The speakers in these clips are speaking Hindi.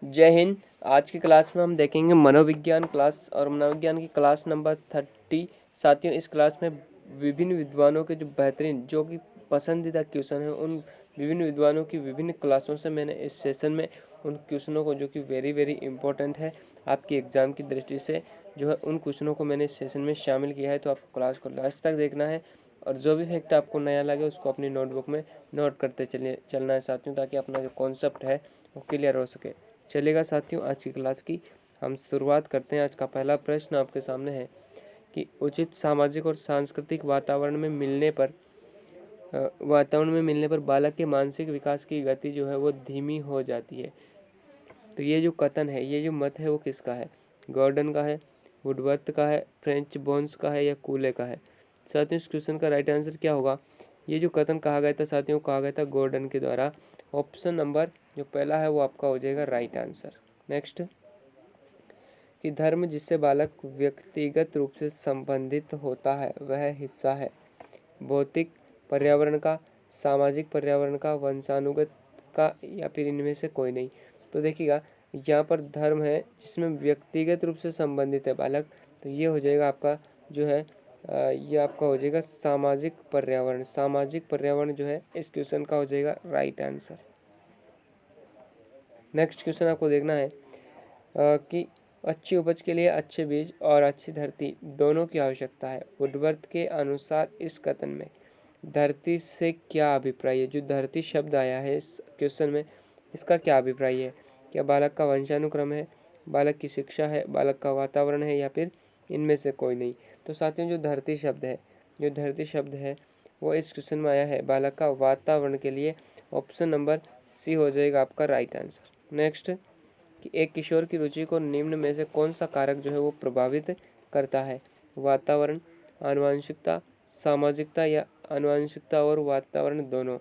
जय हिंद। आज की क्लास में हम देखेंगे मनोविज्ञान क्लास और मनोविज्ञान की क्लास नंबर 30। साथियों, इस क्लास में विभिन्न विद्वानों के जो बेहतरीन जो कि पसंदीदा क्वेश्चन हैं, उन विभिन्न विद्वानों की विभिन्न क्लासों से मैंने इस सेशन में उन क्वेश्चनों को जो कि वेरी इंपॉर्टेंट है आपकी एग्ज़ाम की दृष्टि से, जो है उन क्वेश्चनों को मैंने इस सेशन में शामिल किया है। तो आपको क्लास को लास्ट तक देखना है और जो भी फैक्ट आपको नया लगे उसको अपनी नोटबुक में नोट करते चलना है साथियों, ताकि अपना जो कॉन्सेप्ट है वो क्लियर हो सके। चलेगा साथियों, आज की क्लास की हम शुरुआत करते हैं। आज का पहला प्रश्न आपके सामने है कि उचित सामाजिक और सांस्कृतिक वातावरण में मिलने पर बालक के मानसिक विकास की गति जो है वो धीमी हो जाती है। तो ये जो कथन है, ये जो मत है वो किसका है? गॉर्डन का है, वुडवर्थ का है, फ्रेंच बोन्स का है या कूले का है? साथियों, इस क्वेश्चन का राइट आंसर क्या होगा? ये जो कथन कहा गया था साथियों, कहा गया था गॉर्डन के द्वारा। ऑप्शन नंबर जो पहला है वो आपका हो जाएगा राइट आंसर। नेक्स्ट, कि धर्म जिससे बालक व्यक्तिगत रूप से संबंधित होता है वह हिस्सा है भौतिक पर्यावरण का, सामाजिक पर्यावरण का, वंशानुगत का या फिर इनमें से कोई नहीं। तो देखिएगा, यहाँ पर धर्म है जिसमें व्यक्तिगत रूप से संबंधित है बालक, तो ये हो जाएगा आपका जो है ये आपका हो जाएगा सामाजिक पर्यावरण। सामाजिक पर्यावरण जो है इस क्वेश्चन का हो जाएगा राइट आंसर। नेक्स्ट क्वेश्चन आपको देखना है कि अच्छी उपज के लिए अच्छे बीज और अच्छी धरती दोनों की आवश्यकता है। वुडवर्थ के अनुसार इस कथन में धरती से क्या अभिप्राय है? जो धरती शब्द आया है इस क्वेश्चन में, इसका क्या अभिप्राय है? क्या बालक का वंशानुक्रम है, बालक की शिक्षा है, बालक का वातावरण है या फिर इनमें से कोई नहीं? तो साथियों, जो धरती शब्द है वो इस क्वेश्चन में आया है बालक का वातावरण के लिए। ऑप्शन नंबर सी हो जाएगा आपका राइट आंसर। नेक्स्ट, कि एक किशोर की रुचि को निम्न में से कौन सा कारक जो है वो प्रभावित करता है? वातावरण, आनुवंशिकता, सामाजिकता या आनुवंशिकता और वातावरण दोनों?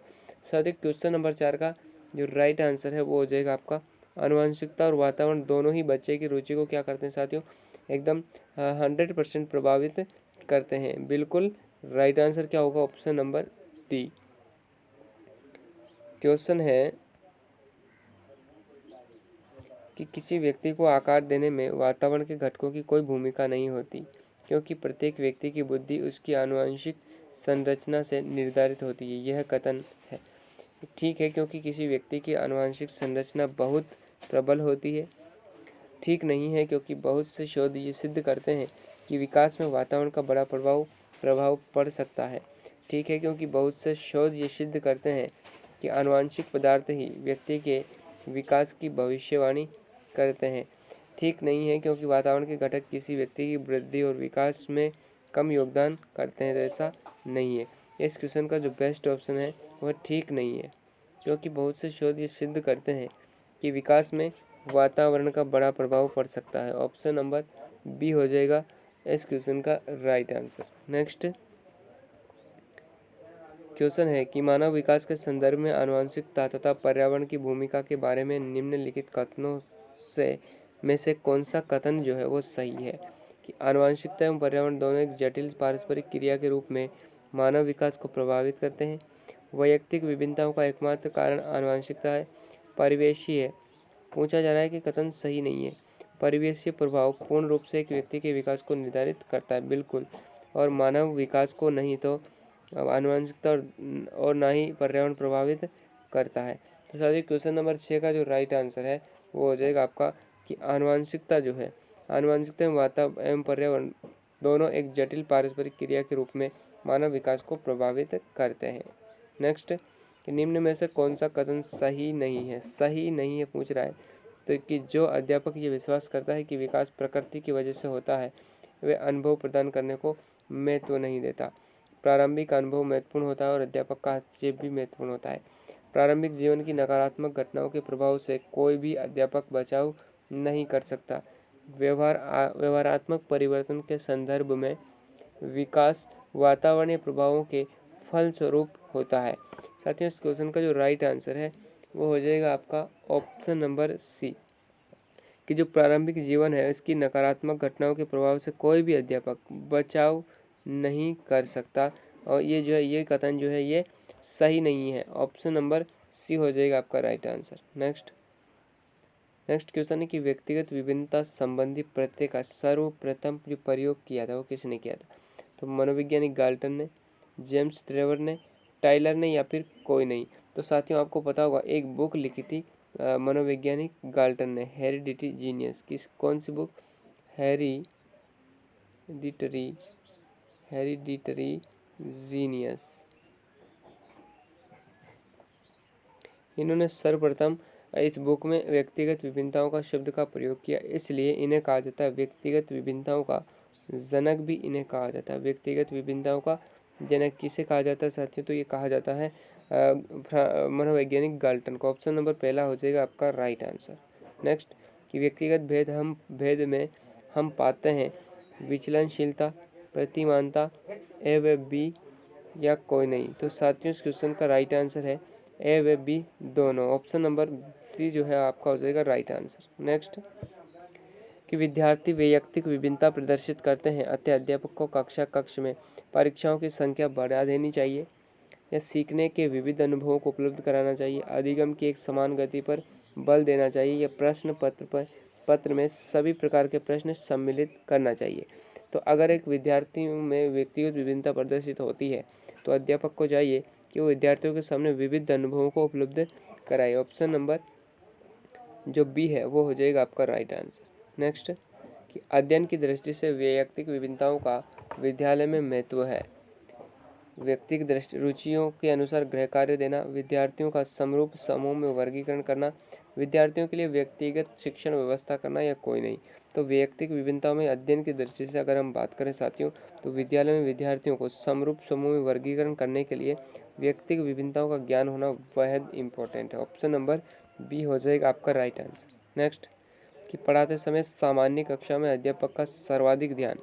साथ ही क्वेश्चन नंबर 4 का जो राइट आंसर है वो हो जाएगा आपका आनुवंशिकता और वातावरण दोनों ही बच्चे की रुचि को क्या करते हैं साथियों? एकदम 100% प्रभावित करते हैं। बिल्कुल राइट आंसर क्या होगा? Option number D. क्वेश्चन है कि किसी व्यक्ति को आकार देने में वातावरण के घटकों की कोई भूमिका नहीं होती, क्योंकि प्रत्येक व्यक्ति की बुद्धि उसकी आनुवंशिक संरचना से निर्धारित होती है। यह कथन है ठीक है, क्योंकि किसी व्यक्ति की आनुवंशिक संरचना बहुत प्रबल होती है। ठीक नहीं है, क्योंकि बहुत से शोध ये सिद्ध करते हैं कि विकास में वातावरण का बड़ा प्रभाव पड़ सकता है। ठीक है, क्योंकि बहुत से शोध ये सिद्ध करते हैं कि आनुवंशिक पदार्थ ही व्यक्ति के विकास की भविष्यवाणी करते हैं। ठीक नहीं है, क्योंकि वातावरण के घटक किसी व्यक्ति की वृद्धि और विकास में कम योगदान करते हैं। तो ऐसा नहीं है। इस क्वेश्चन का जो बेस्ट ऑप्शन है वह ठीक नहीं है, क्योंकि बहुत से शोध ये सिद्ध करते हैं कि विकास में वातावरण का बड़ा प्रभाव पड़ सकता है। ऑप्शन नंबर बी हो जाएगा इस क्वेश्चन का राइट आंसर। नेक्स्ट क्वेश्चन है कि मानव विकास के संदर्भ में आनुवंशिकता तथा पर्यावरण की भूमिका के बारे में निम्नलिखित कथनों में से कौन सा कथन जो है वो सही है? कि आनुवंशिकता एवं पर्यावरण दोनों एक जटिल पारस्परिक क्रिया के रूप में मानव विकास को प्रभावित करते हैं। वैयक्तिक विभिन्नताओं का एकमात्र कारण आनुवंशिकता है। परिवेशीय है। पूछा जा रहा है कि कथन सही नहीं है। परिवेशीय प्रभाव पूर्ण रूप से एक व्यक्ति के विकास को निर्धारित करता है, बिल्कुल, और मानव विकास को नहीं। तो आनुवंशिकता और ना ही पर्यावरण प्रभावित करता है। तो साथियों, क्वेश्चन नंबर 6 का जो राइट आंसर है वो हो जाएगा आपका कि आनुवंशिकता जो है, आनुवंशिकता एवं वातावरण एवं पर्यावरण दोनों एक जटिल पारस्परिक क्रिया के रूप में मानव विकास को प्रभावित करते हैं। नेक्स्ट, कि निम्न में से कौन सा कथन सही नहीं है? सही नहीं है पूछ रहा है। तो कि जो अध्यापक ये विश्वास करता है कि विकास प्रकृति की वजह से होता है, वे अनुभव प्रदान करने को महत्व नहीं देता। प्रारंभिक अनुभव महत्वपूर्ण होता है और अध्यापक का हस्तक्षेप भी महत्वपूर्ण होता है। प्रारंभिक जीवन की नकारात्मक घटनाओं के प्रभाव से कोई भी अध्यापक बचाव नहीं कर सकता। व्यवहारात्मक परिवर्तन के संदर्भ में विकास वातावरणीय प्रभावों के फलस्वरूप होता है। साथियों, इस क्वेश्चन का जो राइट आंसर है वो हो जाएगा आपका ऑप्शन नंबर सी, कि जो प्रारंभिक जीवन है इसकी नकारात्मक घटनाओं के प्रभाव से कोई भी अध्यापक बचाव नहीं कर सकता। और ये जो है ये कथन जो है ये सही नहीं है। ऑप्शन नंबर सी हो जाएगा आपका right answer. Next, next question है कि व्यक्तिगत विभिन्नता संबंधी प्रत्यय का सर्वप्रथम जो प्रयोग किया था वो किसने किया था? तो मनोवैज्ञानिक गाल्टन ने, जेम्स ट्रेवर ने, टाइलर ने या फिर कोई नहीं। तो साथियों आपको पता होगा एक बुक लिखी थी मनोवैज्ञानिक गाल्टन ने, हेरिडिटी जीनियस। किस कौन सी बुक? Hereditary genius. इन्होंने सर्वप्रथम इस बुक में व्यक्तिगत विभिन्नताओं का शब्द का प्रयोग किया, इसलिए इन्हें कहा जाता है व्यक्तिगत विभिन्नताओं का जनक भी इन्हें कहा जाता है। व्यक्तिगत विभिन्नताओं का जनक किसे कहा जाता है साथियों? तो ये कहा जाता है मनोवैज्ञानिक गाल्टन को। ऑप्शन नंबर पहला हो जाएगा आपका राइट आंसर। नेक्स्ट कि व्यक्तिगत भेद में हम पाते हैं विचलनशीलता, प्रतिमानता, ए व बी या कोई नहीं। तो साथियों इस क्वेश्चन का राइट आंसर है ए व बी दोनों। ऑप्शन नंबर सी जो है आपका हो जाएगा राइट आंसर। नेक्स्ट कि विद्यार्थी वैयक्तिक विभिन्नता प्रदर्शित करते हैं, अतः अध्यापक को कक्ष में परीक्षाओं की संख्या बढ़ा देनी चाहिए या सीखने के विविध अनुभवों को उपलब्ध कराना चाहिए, अधिगम की एक समान गति पर बल देना चाहिए या प्रश्न पत्र में सभी प्रकार के प्रश्न सम्मिलित करना चाहिए। तो अगर एक विद्यार्थी में व्यक्तिगत विभिन्नता प्रदर्शित होती है तो अध्यापक को चाहिए कि वो विद्यार्थियों के सामने विविध अनुभवों को उपलब्ध कराए। ऑप्शन नंबर जो बी है वो हो जाएगा आपका राइट आंसर। नेक्स्ट कि अध्ययन की दृष्टि से वैयक्तिक विभिन्नताओं का विद्यालय में महत्व है। व्यक्तिगत रुचियों के अनुसार गृह कार्य देना, विद्यार्थियों का समरूप समूह में वर्गीकरण करना, विद्यार्थियों के लिए व्यक्तिगत शिक्षण व्यवस्था करना या कोई नहीं। तो वैयक्तिक विभिन्नताओं में अध्ययन की दृष्टि से अगर हम बात करें साथियों तो विद्यालय में विद्यार्थियों को समरूप समूह में वर्गीकरण करने के लिए व्यक्तिगत विभिन्नताओं का ज्ञान होना बेहद इंपॉर्टेंट है। ऑप्शन नंबर बी हो जाएगा आपका राइट आंसर। नेक्स्ट कि पढ़ाते समय सामान्य कक्षा में अध्यापक का सर्वाधिक ध्यान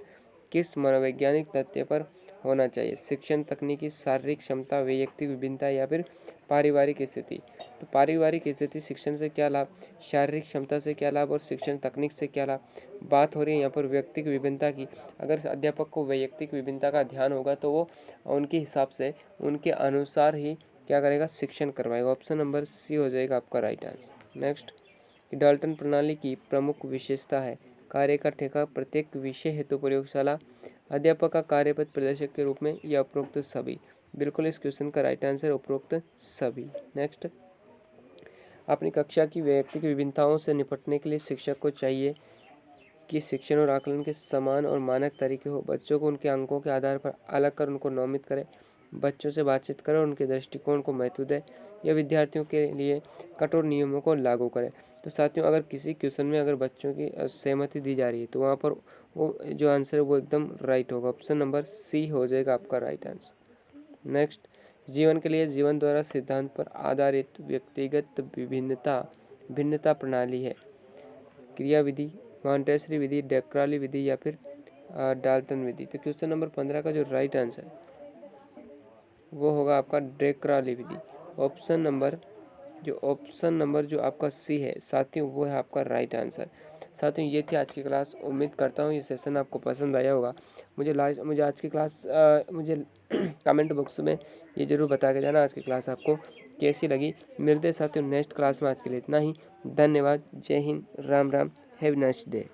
किस मनोवैज्ञानिक तथ्य पर होना चाहिए? शिक्षण तकनीकी, शारीरिक क्षमता, वैयक्तिक विभिन्नता या फिर पारिवारिक स्थिति। तो पारिवारिक स्थिति शिक्षण से क्या लाभ, शारीरिक क्षमता से क्या लाभ और शिक्षण तकनीक से क्या लाभ। बात हो रही है यहाँ पर व्यक्तिगत विभिन्नता की। अगर अध्यापक को वैयक्तिक विभिन्नता का ध्यान होगा तो वो उनके हिसाब से उनके अनुसार ही क्या करेगा, शिक्षण करवाएगा। ऑप्शन नंबर सी हो जाएगा आपका राइट आंसर। नेक्स्ट डाल्टन प्रणाली की प्रमुख विशेषता है कार्य का ठेका, प्रत्येक विषय हेतु प्रयोगशाला, अध्यापक का कार्यपद प्रदर्शक के रूप में या उपरोक्त सभी। बिल्कुल इस क्वेश्चन का राइट आंसर उपरोक्त सभी। नेक्स्ट अपनी कक्षा की वैयक्तिक विभिन्नताओं से निपटने के लिए शिक्षक को चाहिए कि शिक्षण और आकलन के समान और मानक तरीके हो। बच्चों को उनके अंकों के आधार पर अलग कर उनको नौमित करें, बच्चों से बातचीत करें और उनके दृष्टिकोण को महत्व दें या विद्यार्थियों के लिए कठोर नियमों को लागू करें। तो साथियों अगर किसी क्वेश्चन में अगर बच्चों की सहमति दी जा रही है तो वहाँ पर वो जो आंसर है वो एकदम राइट होगा। ऑप्शन नंबर सी हो जाएगा आपका राइट आंसर। नेक्स्ट जीवन के लिए जीवन द्वारा सिद्धांत पर आधारित व्यक्तिगत भिन्नता प्रणाली है। क्रिया विधि, मॉन्टेसरी विधि, डेक्राली विधि या फिर डाल्टन विधि। तो क्वेश्चन नंबर 15 का जो राइट आंसर है वो होगा आपका डेक्राली विधि। ऑप्शन नंबर जो आपका सी है साथियों वो है आपका राइट आंसर। साथियों ये थी आज की क्लास। उम्मीद करता हूँ ये सेशन आपको पसंद आया होगा। मुझे आज की क्लास मुझे कमेंट बॉक्स में ये जरूर बता के जाना आज की क्लास आपको कैसी लगी। मिलते साथियों नेक्स्ट क्लास में। आज के लिए इतना ही। धन्यवाद। जय Hind. Ram Ram. Have nice day.